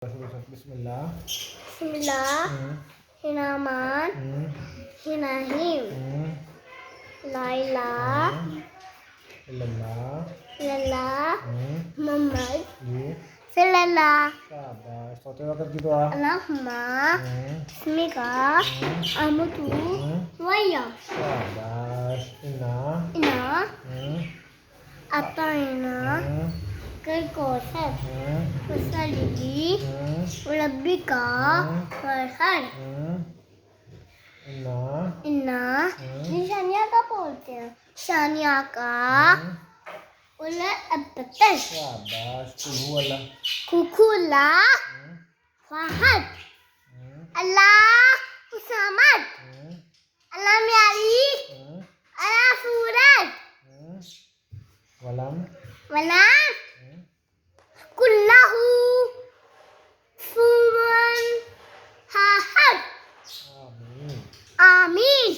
Bismillah. Bismillah. Hinaman. Hinahim. La ilaha Illallah. illallah. Muhammad Ye. sallallahu Shabash. Sote wakar ki doa. Allahumma bismika amutu waya Shabash. ina atayna kal kosar wasali rabbika warhar इन्ना निशानिया का बोलते हैं Shania का उला अब्बतर शाबाश. Kulhu Allah. कुकुला Fahad अल्लाह हुसमद अल्लाह marry अल्लाह सूरज Walam. वला कुल्लहु फुवन हाहद Amin. आमीन